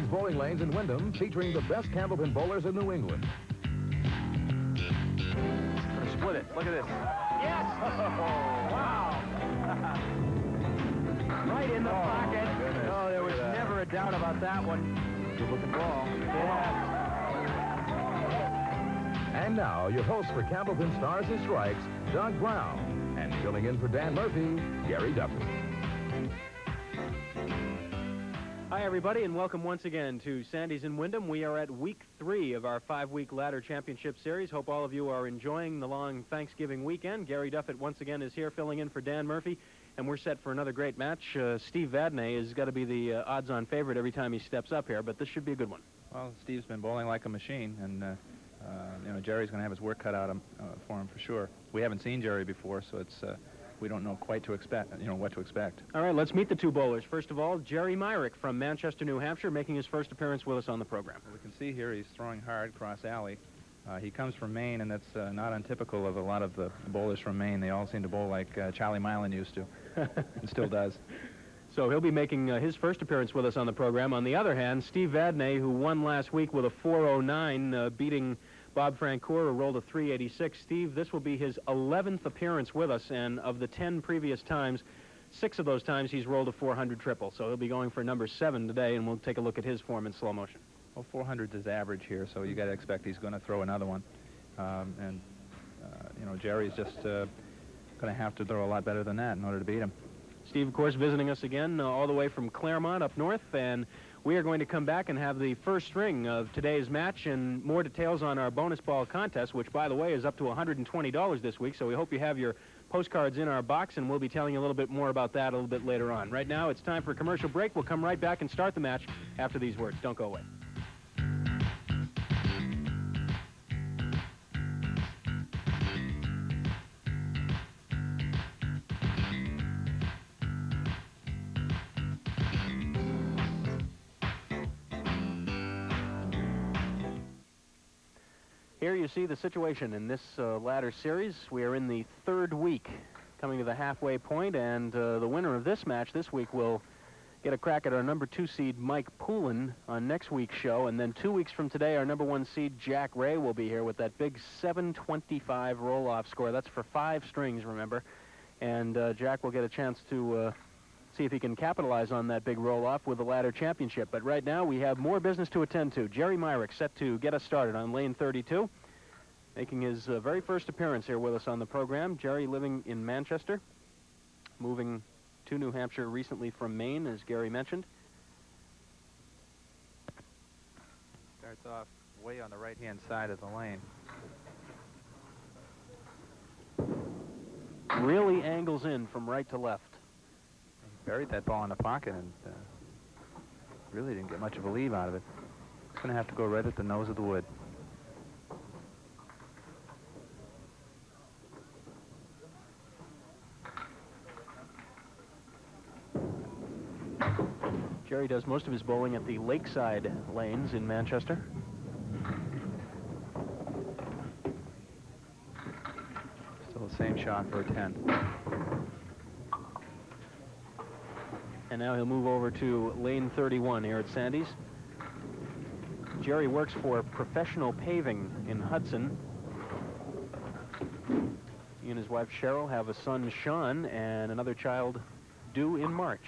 Sandy's Bowling Lanes in Wyndham, featuring the best Candlepin bowlers in New England. Gonna split it. Look at this. Yes! Oh, wow! Right in the pocket. Oh, there was never a doubt about that one. Good looking ball. Yeah. And now, your host for Candlepin Stars and Strikes, Doug Brown. And filling in for Dan Murphy, Gary Duffy. Hi, everybody, and welcome once again to Sandy's in Wyndham. We are at week 3 of our 5-week ladder championship series. Hope all of you are enjoying the long Thanksgiving weekend. Gary Duffett once again is here filling in for Dan Murphy, and we're set for another great match. Steve Vadney has got to be the odds-on favorite every time he steps up here, but this should be a good one. Well, Steve's been bowling like a machine, and you know, Jerry's going to have his work cut out for him for sure. We haven't seen Jerry before, so it's we don't know quite to expect, what to expect. All right, let's meet the two bowlers. First of all, Jerry Myrick from Manchester, New Hampshire, making his first appearance with us on the program. Well, we can see here he's throwing hard cross alley. He comes from Maine, and that's not untypical of a lot of the bowlers from Maine. They all seem to bowl like Charlie Milan used to, and still does. So he'll be making his first appearance with us on the program. On the other hand, Steve Vadney, who won last week with a 409, beating Bob Francoeur, who rolled a 386. Steve, this will be his 11th appearance with us, and of the 10 previous times, 6 of those times he's rolled a 400 triple. So he'll be going for number 7 today, and we'll take a look at his form in slow motion. Well, 400 is average here, so you got to expect he's going to throw another one. Jerry's just going to have to throw a lot better than that in order to beat him. Steve, of course, visiting us again all the way from Claremont up north, and we are going to come back and have the first string of today's match and more details on our bonus ball contest, which, by the way, is up to $120 this week, so we hope you have your postcards in our box, and we'll be telling you a little bit more about that a little bit later on. Right now, it's time for a commercial break. We'll come right back and start the match after these words. Don't go away. Here you see the situation in this ladder series. We are in the 3rd week, coming to the halfway point, and the winner of this match this week will get a crack at our number 2 seed, Mike Poulin, on next week's show. And then 2 weeks from today, our number 1 seed, Jack Ray, will be here with that big 725 roll-off score. That's for 5 strings, remember. And Jack will get a chance to see if he can capitalize on that big roll-off with the ladder championship. But right now, we have more business to attend to. Jerry Myrick set to get us started on lane 32, making his very first appearance here with us on the program. Jerry living in Manchester, moving to New Hampshire recently from Maine, as Gary mentioned. Starts off way on the right-hand side of the lane. Really angles in from right to left. Buried that ball in the pocket and really didn't get much of a leave out of it. It's going to have to go right at the nose of the wood. Jerry does most of his bowling at the lakeside lanes in Manchester. Still the same shot for a 10. And now he'll move over to lane 31 here at Sandy's. Jerry works for Professional Paving in Hudson. He and his wife Cheryl have a son, Sean, and another child due in March.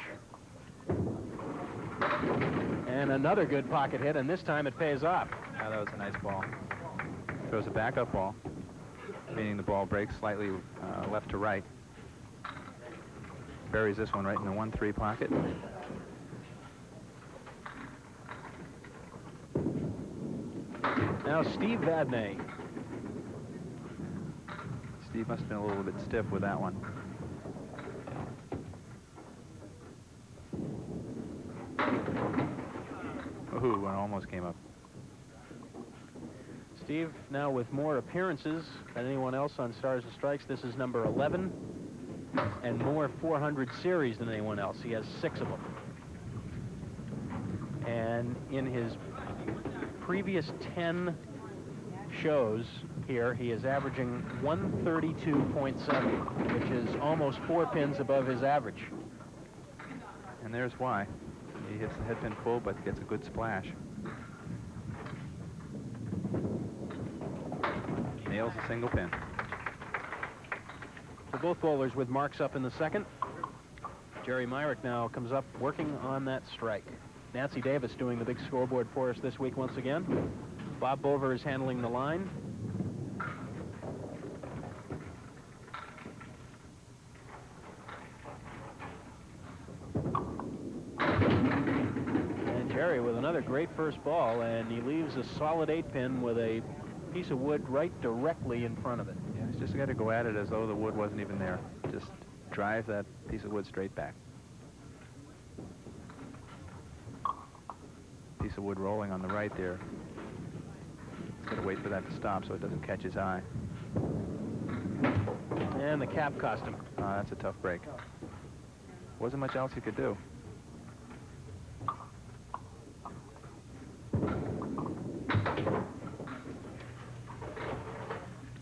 And another good pocket hit, and this time it pays off. Yeah, that was a nice ball. Throws a backup ball, meaning the ball breaks slightly left to right. Buries this one right in the 1-3 pocket. Now Steve Vadney. Steve must have been a little bit stiff with that one. Ooh, one almost came up. Steve now with more appearances than anyone else on Stars and Strikes. This is number 11. And more 400 series than anyone else. He has 6 of them. And in his previous 10 shows here, he is averaging 132.7, which is almost 4 pins above his average. And there's why. hits the head pin full, but gets a good splash. Nails a single pin. So both bowlers with marks up in the second. Jerry Myrick now comes up working on that strike. Nancy Davis doing the big scoreboard for us this week once again. Bob Bover is handling the line. And Jerry with another great first ball, and he leaves a solid 8-pin with a piece of wood right directly in front of it. Yeah, he's just got to go at it as though the wood wasn't even there. Just drive that piece of wood straight back. Piece of wood rolling on the right there. He's got to wait for that to stop so it doesn't catch his eye. And the cap cost him. That's a tough break. Wasn't much else he could do.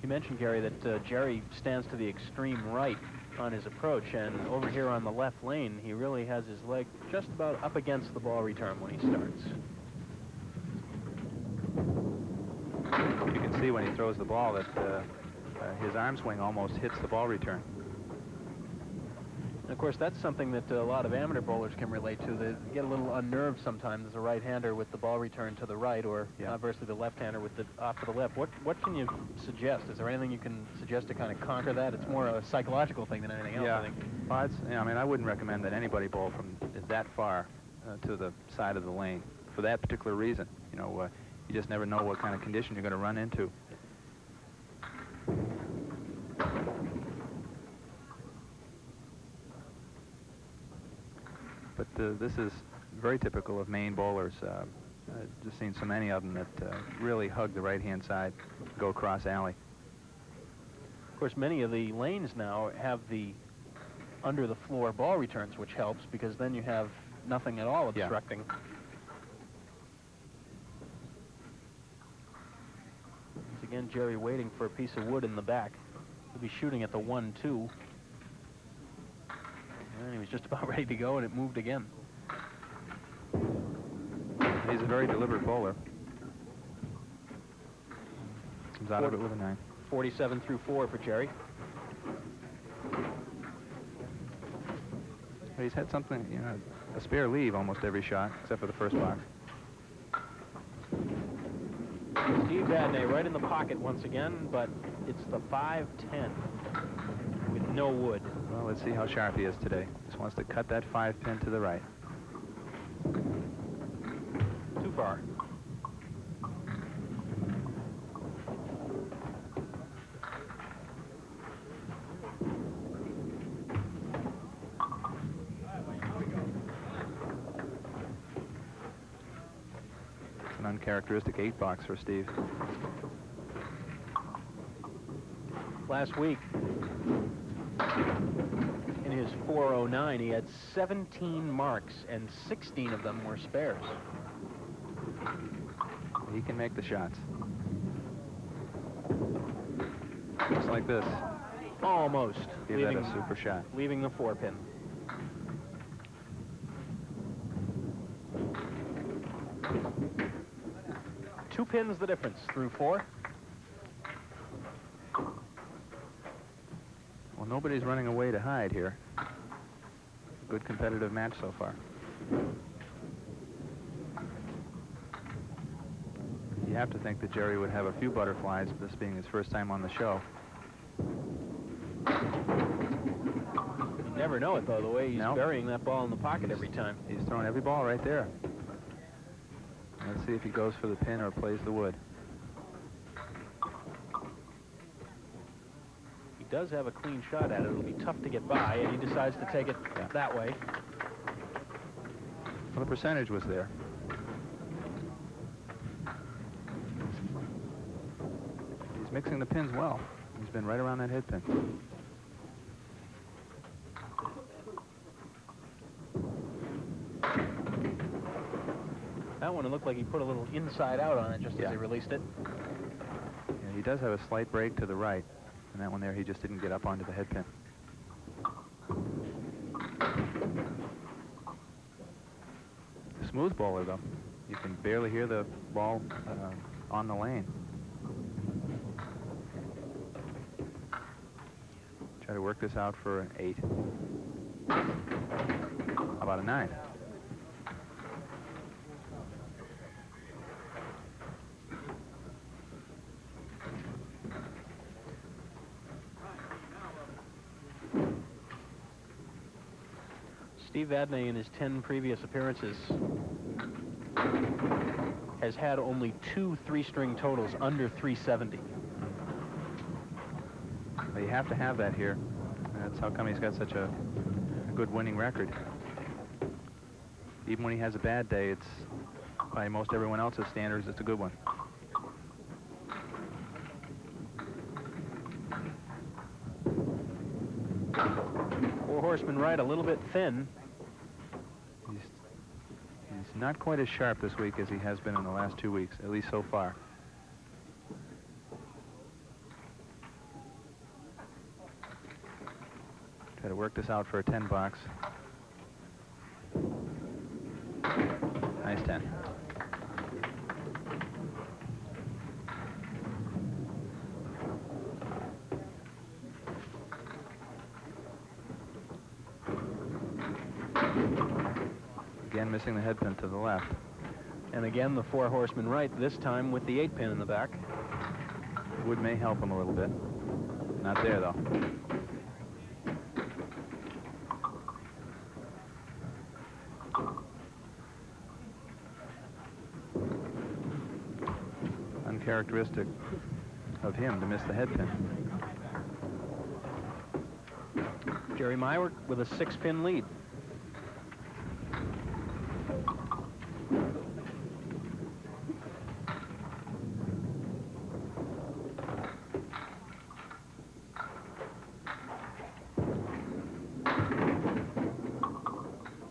You mentioned, Gary, that Jerry stands to the extreme right on his approach, and over here on the left lane, he really has his leg just about up against the ball return when he starts. You can see when he throws the ball that his arm swing almost hits the ball return. And of course, that's something that a lot of amateur bowlers can relate to. They get a little unnerved sometimes as a right-hander with the ball return to the right, or conversely the left-hander with the off to the left. What can you suggest? Is there anything you can suggest to kind of conquer that? It's more a psychological thing than anything else, I think. Well, I mean, I wouldn't recommend that anybody bowl from that far to the side of the lane for that particular reason. You know, you just never know what kind of condition you're going to run into. But this is very typical of Maine bowlers. I've just seen so many of them that really hug the right-hand side, go across alley. Of course, many of the lanes now have the under-the-floor ball returns, which helps because then you have nothing at all obstructing. Yeah. Once again, Jerry waiting for a piece of wood in the back. He'll be shooting at the 1-2. And he was just about ready to go, and it moved again. He's a very deliberate bowler. Comes out of it with a 9. 47 through 4 for Jerry. He's had something, you know, a spare leave almost every shot, except for the first box. Steve Vadney right in the pocket once again, but it's the 5-10 with no wood. Well, let's see how sharp he is today. Just wants to cut that 5-pin to the right. Too far. It's an uncharacteristic 8-box for Steve. Last week, in his 409, he had 17 marks, and 16 of them were spares. He can make the shots. Just like this. Almost. Give that a super shot. Leaving the 4-pin. Two pins the difference through 4. Well, nobody's running away to hide here. Good competitive match so far. You have to think that Jerry would have a few butterflies, this being his first time on the show. You never know it, though, the way he's burying that ball in the pocket every time. He's throwing every ball right there. Let's see if he goes for the pin or plays the wood. He does have a clean shot at it. It'll be tough to get by, and he decides to take it that way. Well, the percentage was there. He's mixing the pins well. He's been right around that head pin. That one, it looked like he put a little inside out on it just as he released it. Yeah, he does have a slight break to the right. And that one there, he just didn't get up onto the head pin. bowler, though. You can barely hear the ball on the lane. Try to work this out for an 8. How about a 9? Steve Vadney, in his 10 previous appearances, has had only 2 3-string totals under 370. Well, you have to have that here. That's how come he's got such a good winning record. Even when he has a bad day, it's by most everyone else's standards, it's a good one. Four horseman right, a little bit thin. He's not quite as sharp this week as he has been in the last 2 weeks, at least so far. Try to work this out for a 10 box. Nice 10. Again, missing the head pin to the left. And again, the four horseman right, this time with the 8 pin in the back. Wood may help him a little bit. Not there, though. Uncharacteristic of him to miss the head pin. Jerry Myrick with a 6-pin lead.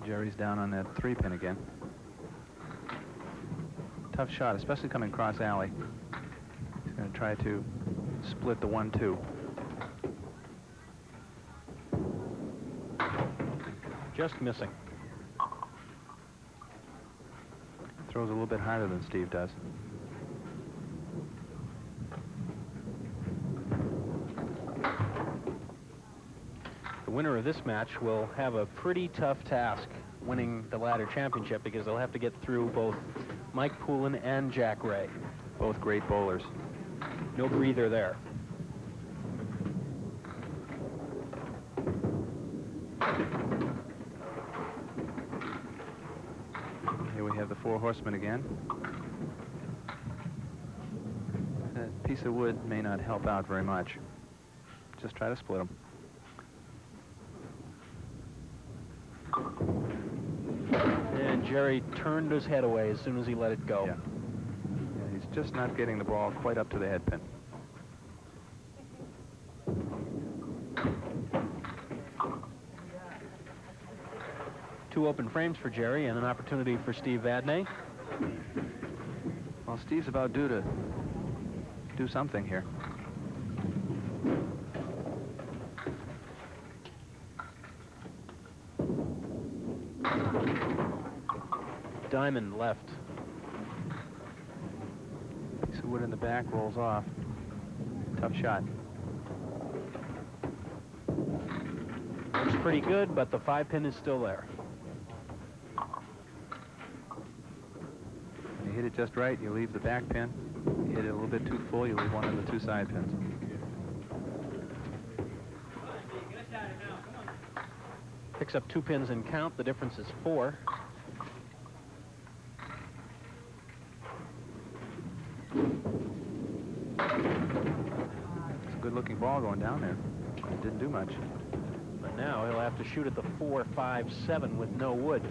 Jerry's down on that 3-pin again. Tough shot, especially coming cross alley. He's going to try to split the 1-2. Just missing. Throws a little bit harder than Steve does. The winner of this match will have a pretty tough task winning the ladder championship, because they'll have to get through both Mike Poulin and Jack Ray. Both great bowlers. No breather there. Here we have the four horsemen again. That piece of wood may not help out very much. Just try to split them. And Jerry turned his head away as soon as he let it go. Yeah, he's just not getting the ball quite up to the head pin. Two open frames for Jerry and an opportunity for Steve Vadney. Well, Steve's about due to do something here. Diamond left. Piece of wood in the back rolls off. Tough shot. Looks pretty good, but the 5-pin is still there. You hit it just right, you leave the back pin. You hit it a little bit too full, you leave one of the two side pins. Picks up 2 pins in count. The difference is 4. It's a good-looking ball going down there. It didn't do much. But now he'll have to shoot at the 4, 5, 7 with no wood.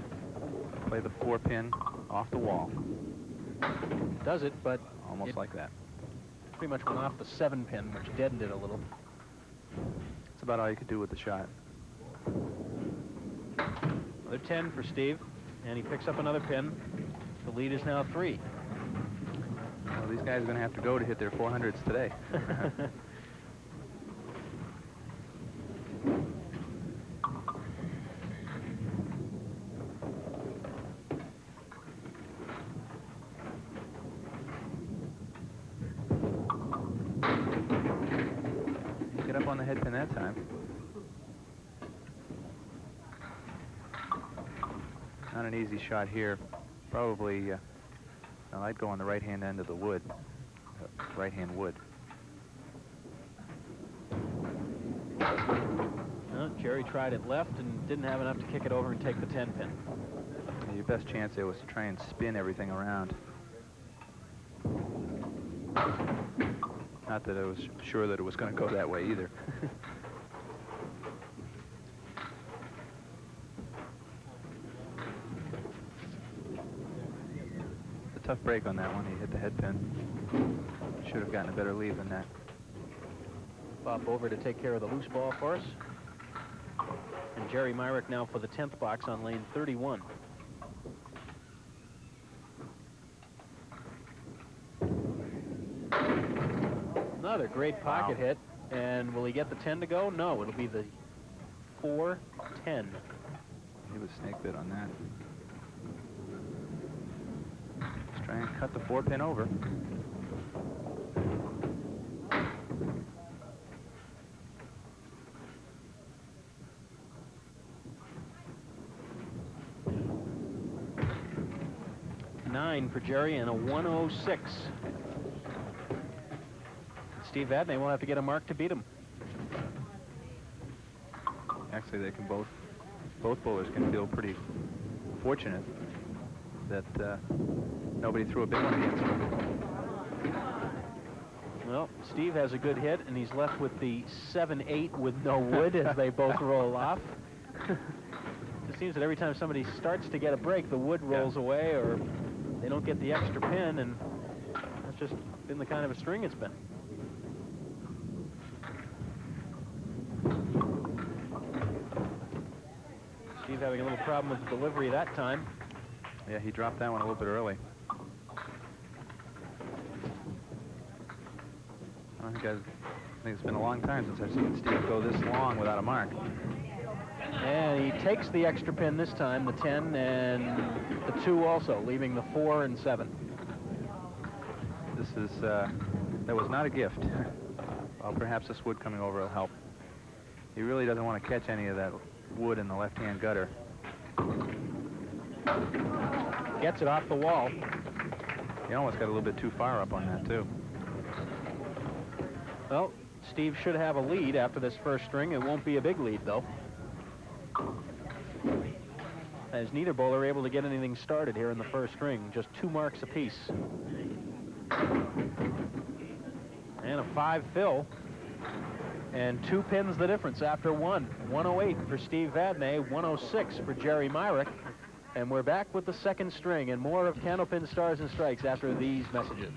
Play the 4-pin off the wall. Does it, but Almost like that. pretty much went off the 7-pin, which deadened it a little. That's about all you could do with the shot. Another 10 for Steve, and he picks up another pin. The lead is now 3. Well, these guys are going to have to go to hit their 400s today. up on the head pin that time. Not an easy shot here. Probably, well, I'd go on the right-hand end of the wood. Right-hand wood. Well, Jerry tried it left and didn't have enough to kick it over and take the 10 pin. Your best chance there was to try and spin everything around. Not that I was sure that it was going to go that way either. A tough break on that one. He hit the head pin. Should have gotten a better lead than that. Bob over to take care of the loose ball for us. And Jerry Myrick now for the 10th box on lane 31. Another great pocket hit. And will he get the 10 to go? No, it'll be the 4-10. He was snake bit on that. Let's try and cut the 4 pin over. For Jerry and a 106. Steve Vadney will have to get a mark to beat him. Actually, they can both bowlers can feel pretty fortunate that nobody threw a big one against him. Well, Steve has a good hit, and he's left with the 7-8 with no wood as they both roll off. It seems that every time somebody starts to get a break, the wood rolls away, or they don't get the extra pin, and that's just been the kind of a string it's been. Steve having a little problem with the delivery that time. Yeah, he dropped that one a little bit early. I think it's been a long time since I've seen Steve go this long without a mark. And he takes the extra pin this time, the 10 and the 2 also, leaving the 4 and 7. This is, that was not a gift. Well, perhaps this wood coming over will help. He really doesn't want to catch any of that wood in the left-hand gutter. Gets it off the wall. He almost got a little bit too far up on that, too. Well, Steve should have a lead after this first string. It won't be a big lead, though, as neither bowler able to get anything started here in the first string. Just 2 marks apiece. And a 5 fill. And 2 pins the difference after 1. 108 for Steve Vadney, 106 for Jerry Myrick. And we're back with the second string and more of Candlepin Stars and Strikes after these messages.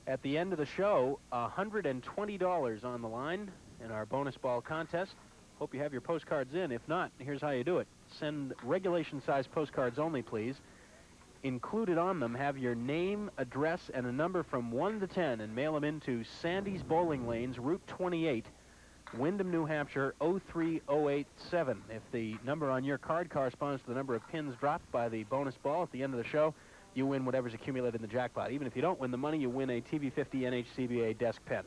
At the end of the show, $120 on the line in our bonus ball contest. Hope you have your postcards in. If not, here's how you do it. Send regulation size postcards only, please. Included on them, have your name, address, and a number from 1 to 10, and mail them into Sandy's Bowling Lanes, Route 28, Windham, New Hampshire, 03087. If the number on your card corresponds to the number of pins dropped by the bonus ball at the end of the show, you win whatever's accumulated in the jackpot. Even if you don't win the money, you win a TV50 NHCBA desk pen.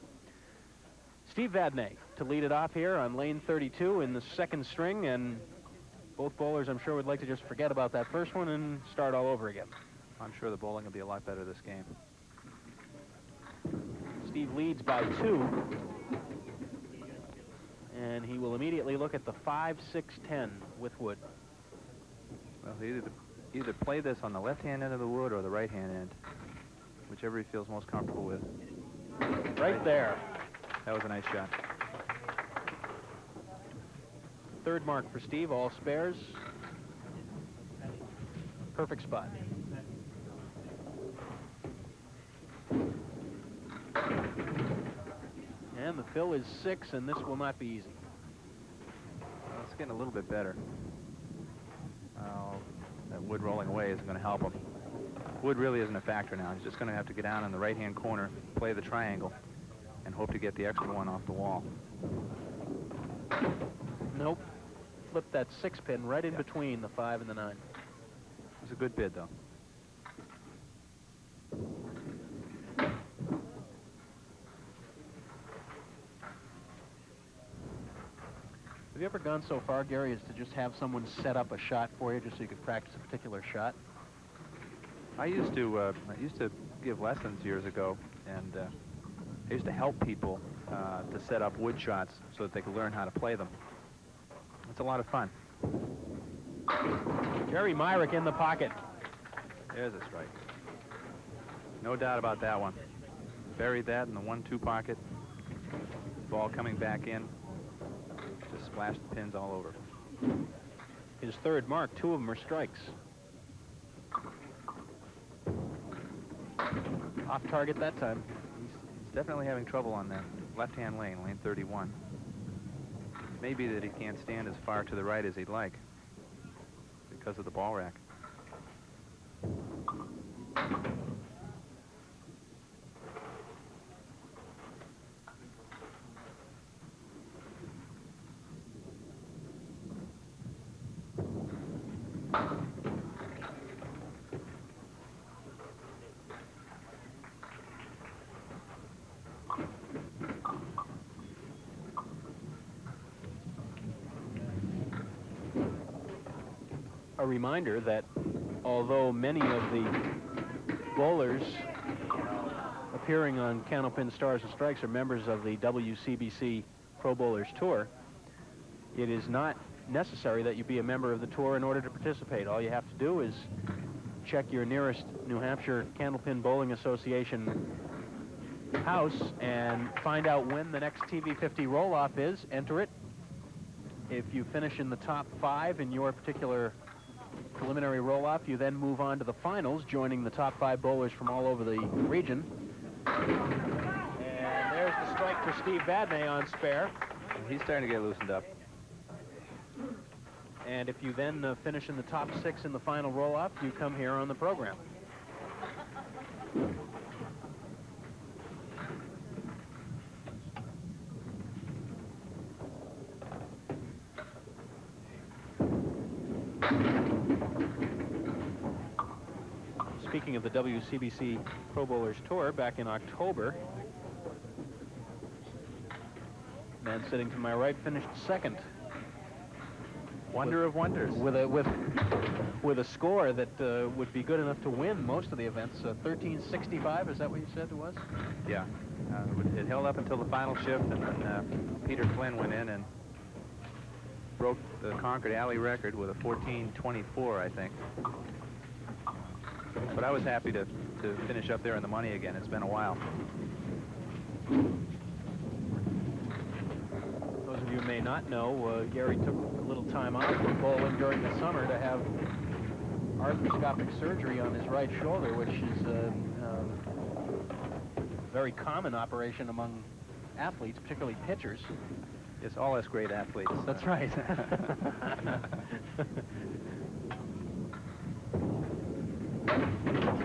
Steve Vadney to lead it off here on lane 32 in the second string, and both bowlers, I'm sure, would like to just forget about that first one and start all over again. I'm sure the bowling will be a lot better this game. Steve leads by 2, and he will immediately look at the 5, 6, 10 with wood. Well, he either play this on the left-hand end of the wood or the right-hand end, whichever he feels most comfortable with. Right there. That was a nice shot. Third mark for Steve, all spares. Perfect spot. And the fill is 6, and this will not be easy. Well, it's getting a little bit better. That wood rolling away isn't going to help him. Wood really isn't a factor now. He's just going to have to get down in the right-hand corner, play the triangle, and hope to get the extra one off the wall. Nope. flip that 6-pin right in between the 5 and the 9. It was a good bid, though. Have you ever gone so far, Gary, as to just have someone set up a shot for you just so you could practice a particular shot? I used to give lessons years ago, and I used to help people to set up wood shots so that they could learn how to play them. It's a lot of fun. Jerry Myrick in the pocket. There's a strike. No doubt about that one. Buried that in the 1-2 pocket. Ball coming back in. Just splashed the pins all over. His third mark, 2 of them are strikes. Off target that time. He's definitely having trouble on that left-hand lane, lane 31. Maybe that he can't stand as far to the right as he'd like because of the ball rack. A reminder that although many of the bowlers appearing on Candlepin Stars and Strikes are members of the WCBC Pro Bowlers Tour, it is not necessary that you be a member of the tour in order to participate. All you have to do is check your nearest New Hampshire Candlepin Bowling Association house and find out when the next TV50 roll-off is, enter it. If you finish in the top 5 in your particular preliminary roll-off, you then move on to the finals, joining the top 5 bowlers from all over the region. And there's the strike for Steve Vadney on spare. He's starting to get loosened up. And if you then finish in the top 6 in the final roll-off, you come here on the program. Speaking of the WCBC Pro Bowlers Tour, back in October, man sitting to my right finished second. Wonder of wonders. With a score that would be good enough to win most of the events. 1365, is that what you said it was? Yeah. It held up until the final shift, and then Peter Flynn went in and broke the Concord Alley record with a 1424, I think. But I was happy to finish up there in the money again. It's been a while. Those of you who may not know, Gary took a little time off from bowling during the summer to have arthroscopic surgery on his right shoulder, which is a very common operation among athletes, particularly pitchers. It's all us great athletes. That's right.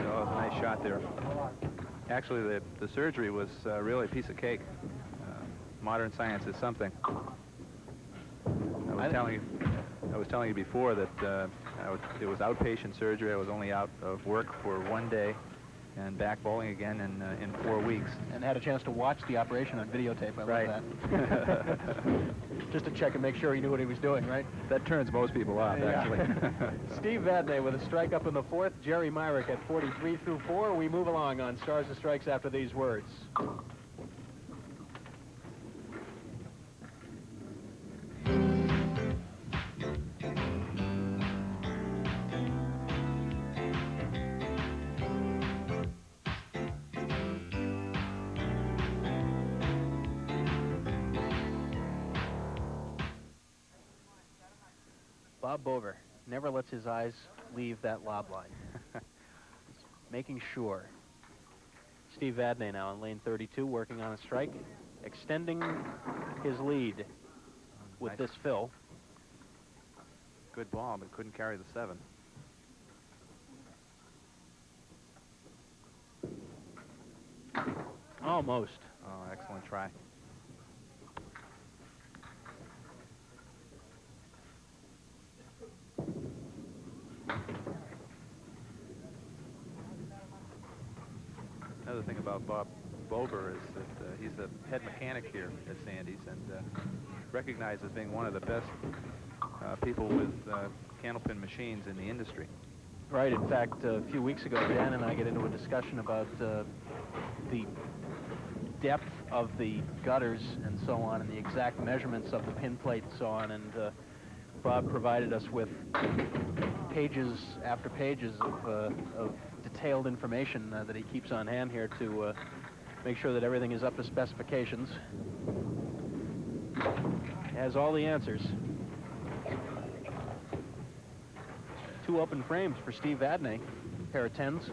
Oh, a nice shot there. Actually, the surgery was really a piece of cake. Modern science is something. I was telling you before that it was outpatient surgery. I was only out of work for 1 day and back bowling again in 4 weeks. And had a chance to watch the operation on videotape. I love that. Just to check and make sure he knew what he was doing, right? That turns most people off, actually. Steve Vadney with a strike up in the 4th. Jerry Myrick at 43 through 4. We move along on Stars and Strikes after these words. Bob Bover never lets his eyes leave that lob line. Making sure. Steve Vadney now on lane 32, working on a strike, extending his lead with Nice. this fill. Good ball, but couldn't carry the 7. Almost. Oh, excellent try. thing about Bob Bober is that he's the head mechanic here at Sandy's and recognized as being one of the best people with Candlepin machines in the industry. Right. In fact, a few weeks ago, Dan and I get into a discussion about the depth of the gutters and so on, and the exact measurements of the pin plate and so on, and Bob provided us with pages after pages of detailed information that he keeps on hand here to make sure that everything is up to specifications. He has all the answers. 2 open frames for Steve Vadney, pair of 10s.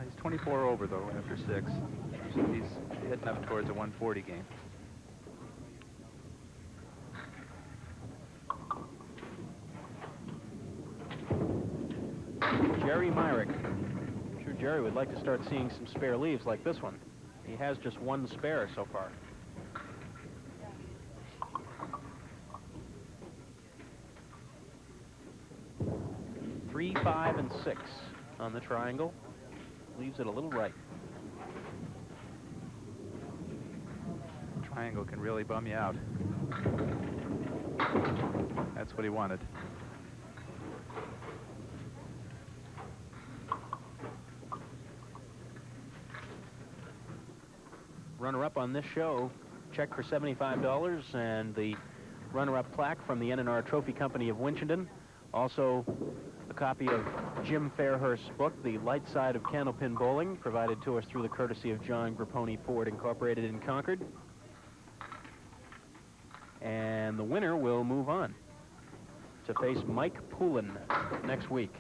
He's 24 over, though, after 6. So he's heading up towards a 140 game. Jerry Myrick. I'm sure Jerry would like to start seeing some spare leaves like this one. He has just 1 spare so far. 3, 5, and 6 on the triangle. Leaves it a little right. Triangle can really bum you out. That's what he wanted. Runner-up on this show, check for $75, and the runner-up plaque from the N&R Trophy Company of Winchendon. Also, a copy of Jim Fairhurst's book, The Light Side of Candlepin Bowling, provided to us through the courtesy of John Grapponi Ford Incorporated in Concord. And the winner will move on to face Mike Poulin next week.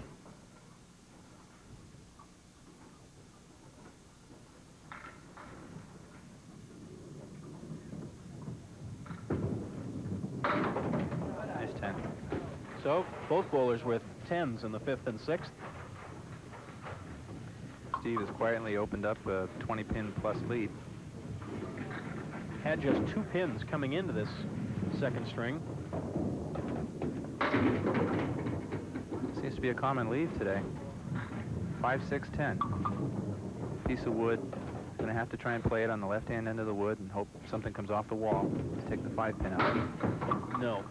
Nice 10. So, both bowlers with 10s in the 5th and 6th. Steve has quietly opened up a 20-pin plus lead. Had just 2 pins coming into this second string. Seems to be a common lead today. 5, 6, 10. Piece of wood. Going to have to try and play it on the left-hand end of the wood and hope something comes off the wall to take the 5-pin out. No.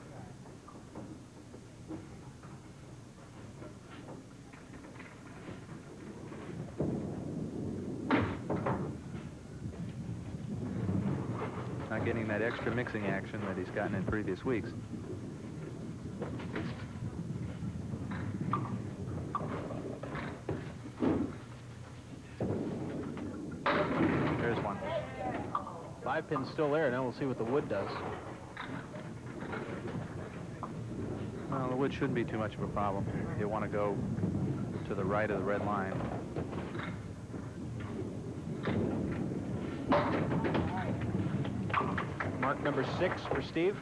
Not getting that extra mixing action that he's gotten in previous weeks. There's one. 5 pins still there. Now we'll see what the wood does. Well, the wood shouldn't be too much of a problem. You want to go to the right of the red line. Mark number 6 for Steve.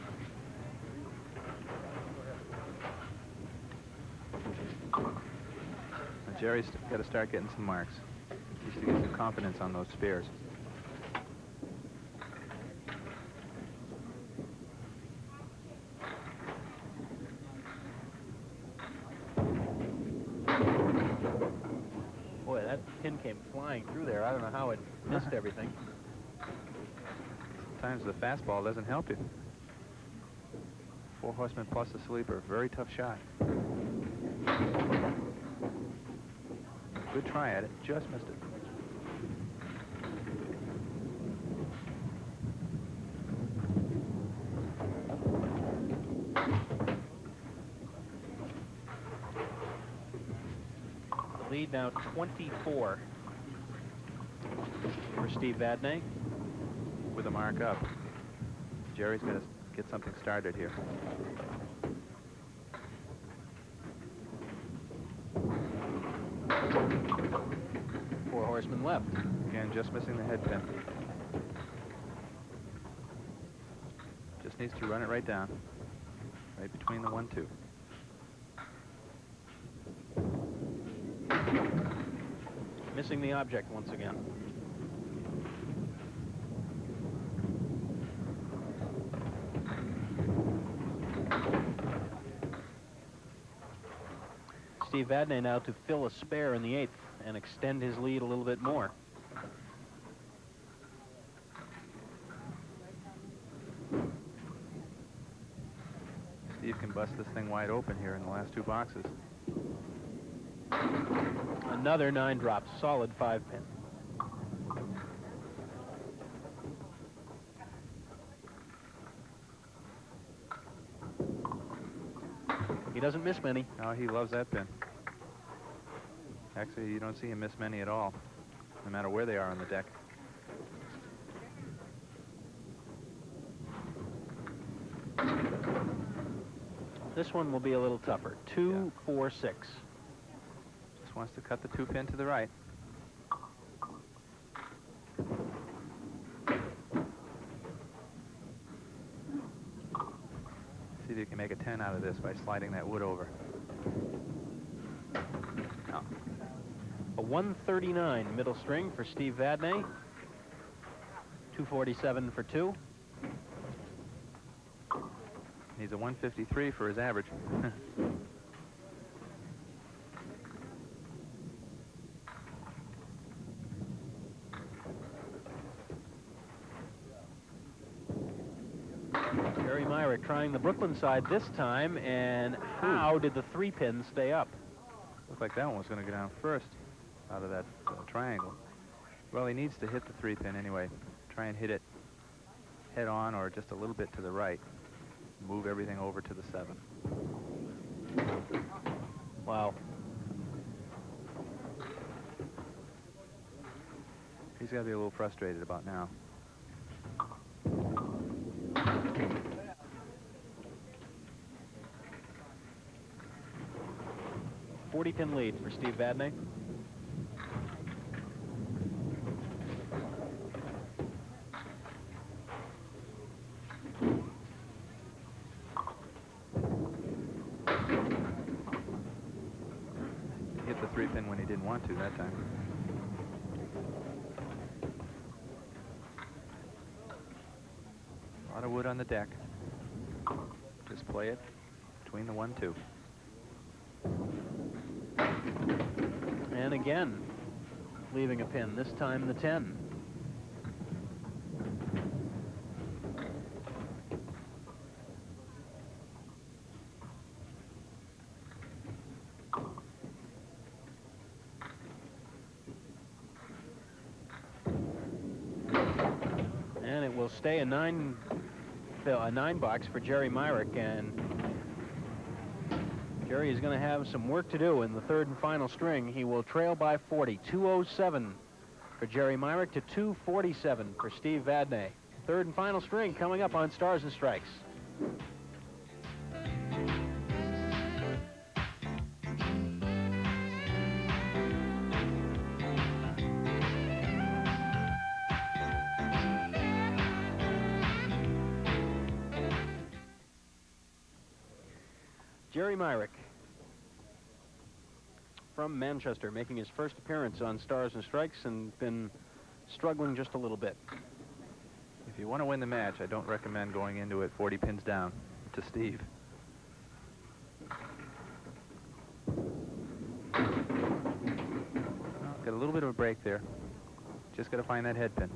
And Jerry's got to start getting some marks. He needs to get some confidence on those spares. Boy, that pin came flying through there. I don't know how it missed everything. Sometimes the fastball doesn't help you. 4 horsemen plus a sleeper. Very tough shot. Good try at it. Just missed it. The lead now 24 for Steve Vadney. With a mark up. Jerry's going to get something started here. Four horsemen left. Again, just missing the head pin. Just needs to run it right down. Right between the 1, 2. Missing the object once again. Steve Vadney now to fill a spare in the 8th and extend his lead a little bit more. Steve can bust this thing wide open here in the last 2 boxes. Another 9 drops, solid 5-pin. He doesn't miss many. Oh, he loves that pin. Actually, you don't see him miss many at all, no matter where they are on the deck. This one will be a little tougher. 2, 4, 6. Just wants to cut the 2-pin to the right. See if you can make a 10 out of this by sliding that wood over. No. A 139 middle string for Steve Vadney. 247 for 2. Needs a 153 for his average. Jerry Myrick trying the Brooklyn side this time, and how did the 3-pin stay up? Looked like that one was going to go down first out of that triangle. Well, he needs to hit the 3-pin anyway. Try and hit it head on or just a little bit to the right. Move everything over to the 7. Wow. He's got to be a little frustrated about now. $40-pin lead for Steve Vadney. Hit the 3-pin when he didn't want to that time. A lot of wood on the deck. Just play it between the 1, 2. And again, leaving a pin, this time the 10. And it will stay a 9 box for Jerry Myrick, and Jerry is going to have some work to do in the 3rd and final string. He will trail by 40. 207 for Jerry Myrick to 247 for Steve Vadney. 3rd and final string coming up on Stars and Strikes. Jerry Myrick from Manchester, making his first appearance on Stars and Strikes and been struggling just a little bit. If you want to win the match, I don't recommend going into it 40 pins down to Steve. Well, got a little bit of a break there. Just got to find that head pin.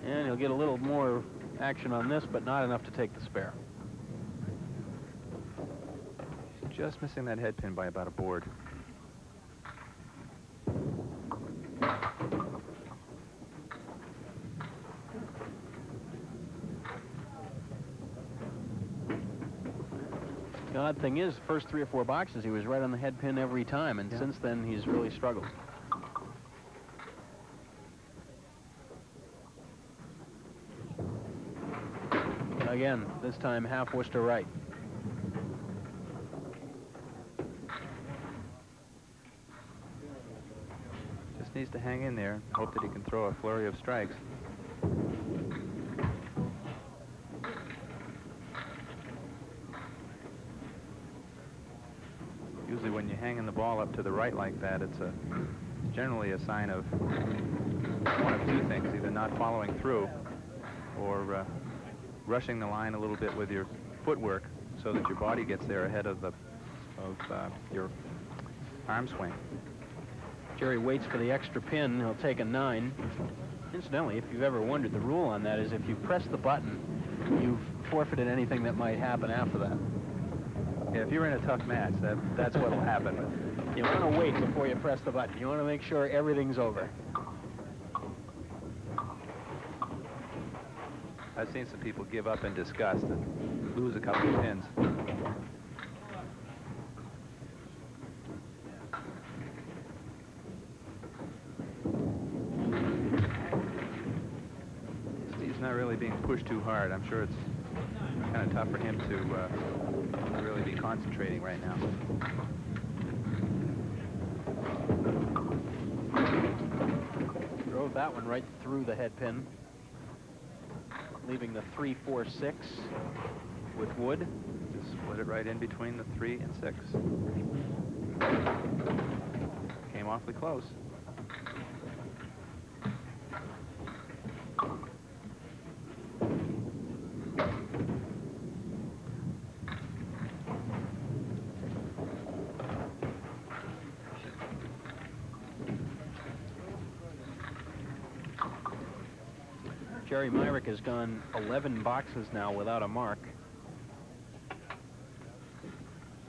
And he'll get a little more action on this, but not enough to take the spare. Just missing that head pin by about a board. The odd thing is, the first 3 or 4 boxes, he was right on the head pin every time, and since then, he's really struggled. Again, this time half Worcester right. Just needs to hang in there and hope that he can throw a flurry of strikes. Usually when you're hanging the ball up to the right like that, it's generally a sign of one of two things, either not following through or rushing the line a little bit with your footwork so that your body gets there ahead of your arm swing. Jerry waits for the extra pin. He'll take a 9. Incidentally, if you've ever wondered, the rule on that is if you press the button, you've forfeited anything that might happen after that. Yeah, if you're in a tough match, that's what will happen. You want to wait before you press the button. You want to make sure everything's over. I've seen some people give up in disgust and lose a couple of pins. Steve's not really being pushed too hard. I'm sure it's kind of tough for him to really be concentrating right now. Drove that one right through the head pin, leaving the 3, 4, 6 with wood. Just split it right in between the 3 and 6. Came awfully close. Jerry Myrick has gone 11 boxes now without a mark.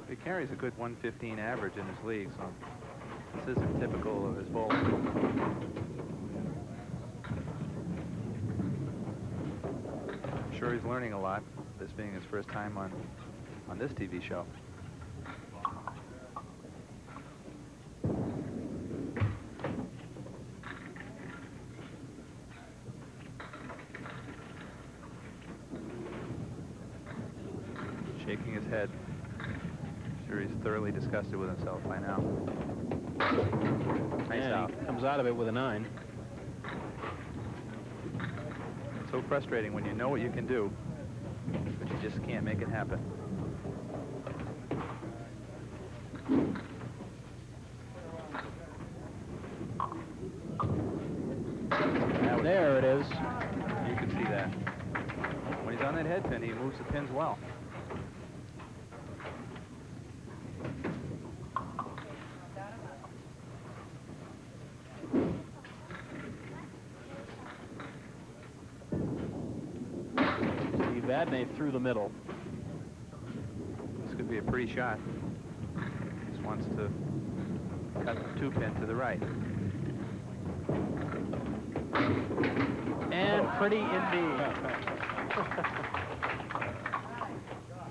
He carries a good 115 average in his league, so this isn't typical of his bowling. I'm sure he's learning a lot, this being his first time on this TV show. Shaking his head. Sure he's thoroughly disgusted with himself by now. Nice out. He comes out of it with a 9. It's so frustrating when you know what you can do, but you just can't make it happen. There it is. You can see that. When he's on that head pin, he moves the pins well. Steve Vadney through the middle. This could be a pretty shot. Just wants to cut the 2 pin to the right. And pretty indeed.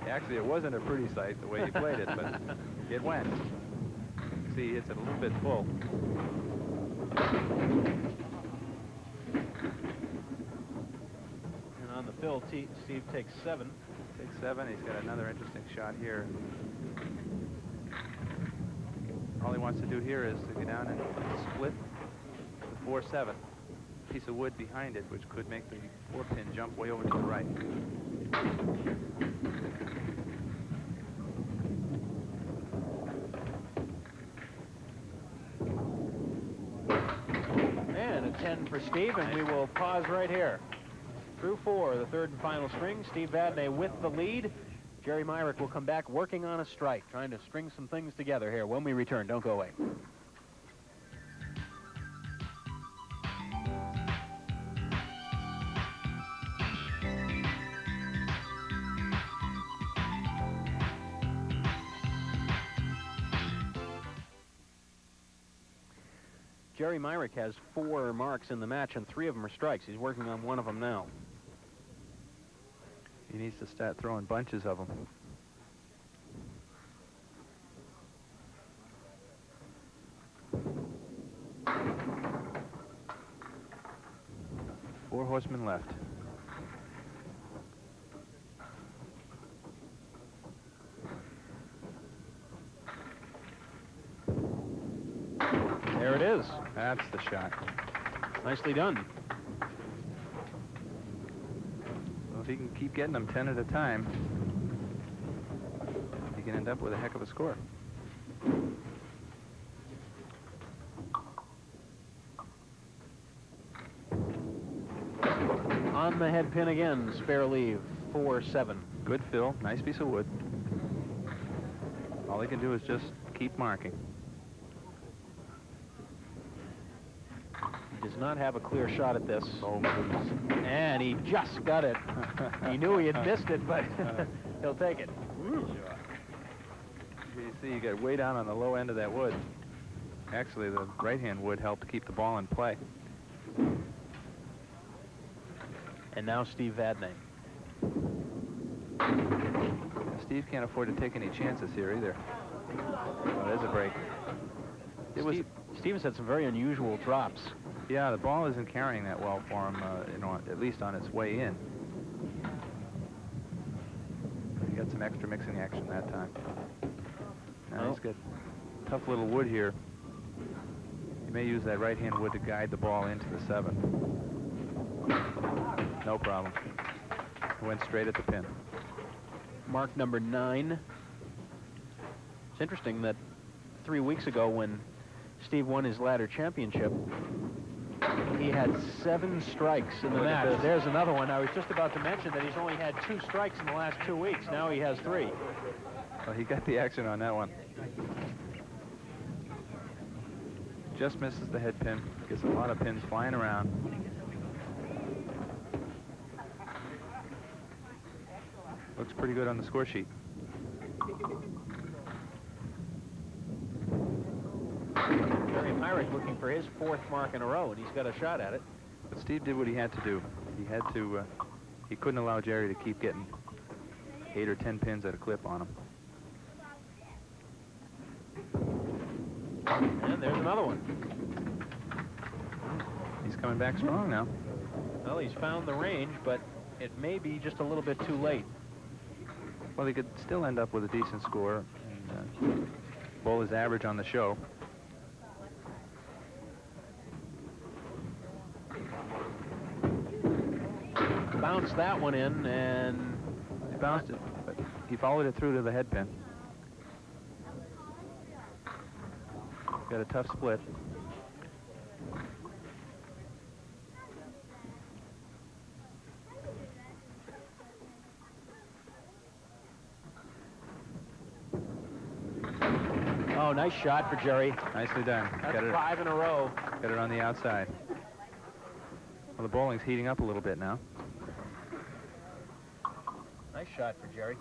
Actually, it wasn't a pretty sight the way he played it, but it went. See, he hits it a little bit full. And on the fill, Steve takes 7. Takes 7. He's got another interesting shot here. All he wants to do here is to go down and split the 4-7. Piece of wood behind it, which could make the 4-pin jump way over to the right. And a 10 for Steve, and we will pause right here. Through 4, the 3rd and final string. Steve Vadney with the lead. Jerry Myrick will come back working on a strike, trying to string some things together here. When we return, don't go away. Jerry Myrick has 4 marks in the match, and 3 of them are strikes. He's working on one of them now. He needs to start throwing bunches of them. Four horsemen left. There it is. That's the shot. Nicely done. Well, if he can keep getting them 10 at a time, he can end up with a heck of a score. on the head pin again, spare leave, 4-7. Good fill, nice piece of wood. All he can do is just keep marking. He does not have a clear shot at this. And he just got it. He knew he had missed it, but he'll take it. You see, you get way down on the low end of that wood. Actually, the right-hand wood helped to keep the ball in play. And now Steve Vadney. Steve can't afford to take any chances here either. Oh, there's a break. Steve has had some very unusual drops. Yeah, the ball isn't carrying that well for him, you know, at least on its way in. He got some extra mixing action that time. Now he's got tough little wood here. He may use that right-hand wood to guide the ball into the 7. No problem. It went straight at the pin. Mark number 9. It's interesting that 3 weeks ago when Steve won his ladder championship, he had 7 strikes in the match. There's another one. I was just about to mention that he's only had 2 strikes in the last 2 weeks. Now he has 3. Well, he got the action on that one. Just misses the head pin. Gets a lot of pins flying around. Looks pretty good on the score sheet. Jerry Myrick looking for his 4th mark in a row, and he's got a shot at it. But Steve did what he had to do. He had to, he couldn't allow Jerry to keep getting 8 or 10 pins at a clip on him. And there's another one. He's coming back strong now. Well, he's found the range, but it may be just a little bit too late. Well, he could still end up with a decent score and bowl his average on the show. Bounced that one in, and He bounced it, but he followed it through to the head pin. Got a tough split. oh, nice shot for Jerry. Nicely done. That's Got it, 5 in a row. got it on the outside. Well, the bowling's heating up a little bit now. Nice shot for Jerry.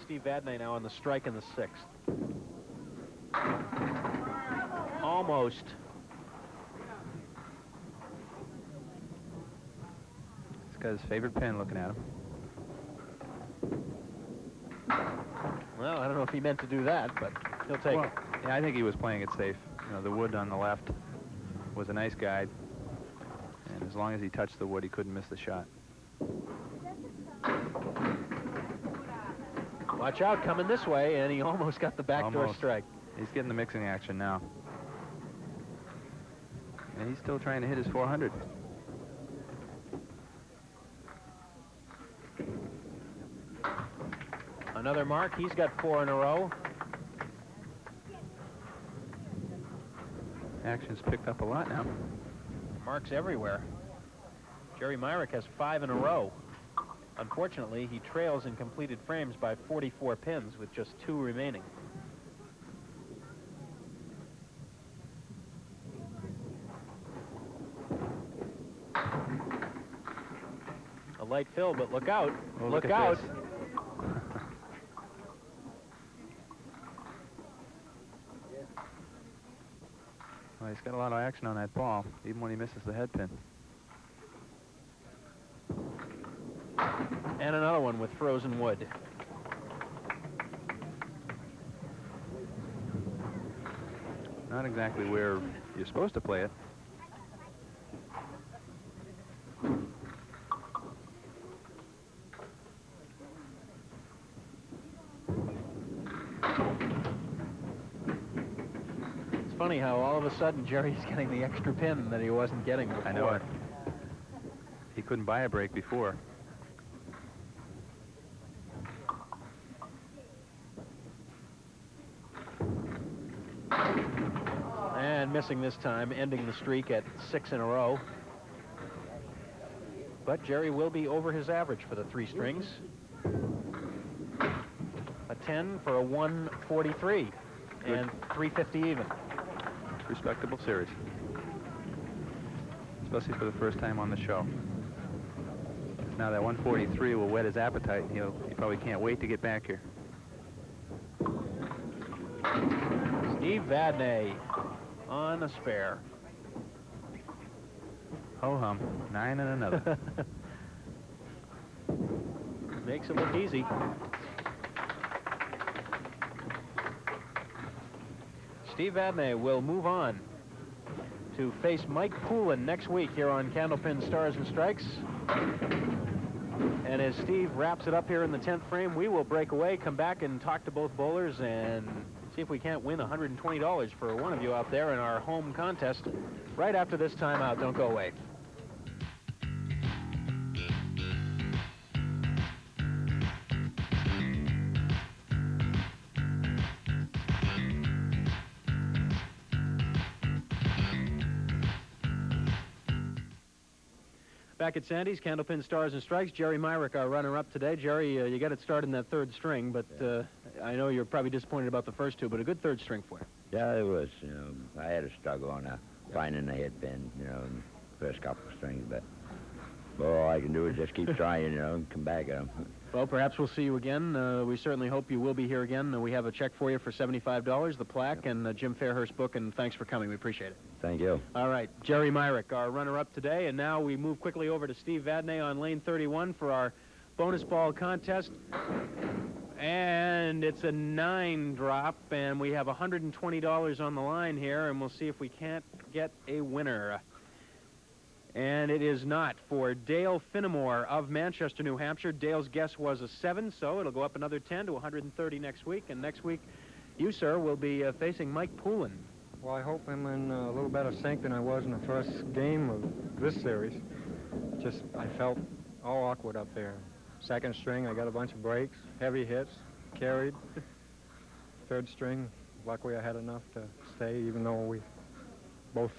Steve Vadney now on the strike in the 6th. Almost. He's got his favorite pin looking at him. Well, I don't know if he meant to do that, but he'll take it. Yeah, I think he was playing it safe. You know, the wood on the left was a nice guide. And as long as he touched the wood, he couldn't miss the shot. Watch out, coming this way, and he almost got the backdoor Almost. strike. He's getting the mixing action now. And he's still trying to hit his 400. Another mark. He's got 4 in a row. Action's picked up a lot now. Marks everywhere. Jerry Myrick has 5 in a row. Unfortunately, he trails in completed frames by 44 pins with just 2 remaining. A light fill, but look out. Oh, look at out. this. Well, he's got a lot of action on that ball, even when he misses the head pin. And another one with frozen wood. Not exactly where you're supposed to play it. It's funny how all of a sudden Jerry's getting the extra pin that he wasn't getting before. I know it. He couldn't buy a break before. And missing this time, ending the streak at 6 in a row. But Jerry will be over his average for the 3 strings. A 10 for a 143. Good. And 350 even. Respectable series. Especially for the first time on the show. Now that 143 will whet his appetite. He probably can't wait to get back here. Steve Vadney on a spare. Ho-hum. 9 and another. Makes it look easy. Steve Vadney will move on to face Mike Poulin next week here on Candlepin Stars and Strikes. And as Steve wraps it up here in the 10th frame, we will break away, come back and talk to both bowlers and see if we can't win $120 for one of you out there in our home contest right after this timeout. Don't go away. Back at Sandy's, Candlepin Stars and Strikes. Jerry Myrick, our runner-up today. Jerry, you got it started in that 3rd string, but I know you're probably disappointed about the first 2, but a good 3rd string for you. Yeah, it was. I had a struggle on finding the head pin, in the first couple of strings, but all I can do is just keep trying, and come back at them. Well, perhaps we'll see you again. We certainly hope you will be here again. We have a check for you for $75, the plaque, and the Jim Fairhurst book, and thanks for coming. We appreciate it. Thank you. All right, Jerry Myrick, our runner-up today, and now we move quickly over to Steve Vadney on lane 31 for our bonus ball contest. And it's a 9 drop, and we have $120 on the line here, and we'll see if we can't get a winner. And it is not for Dale Finnemore of Manchester, New Hampshire. Dale's guess was a 7, so it'll go up another 10 to 130 next week. And next week, you, sir, will be facing Mike Poulin. Well, I hope I'm in a little better sync than I was in the first game of this series. Just, I felt all awkward up there. 2nd string, I got a bunch of breaks, heavy hits, carried. 3rd string, luckily I had enough to stay, even though we both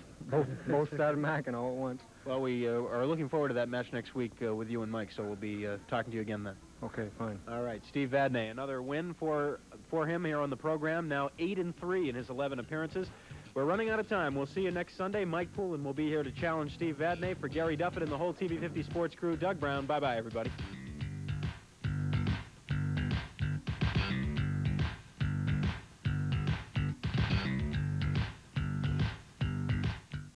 started macking all at once. Well, we are looking forward to that match next week with you and Mike, so we'll be talking to you again then. Okay, fine. All right, Steve Vadney, another win for him here on the program. Now 8-3 in his 11 appearances. We're running out of time. We'll see you next Sunday. Mike Poulin will be here to challenge Steve Vadney. For Gary Duffett and the whole TV50 Sports crew, Doug Brown. Bye-bye, everybody.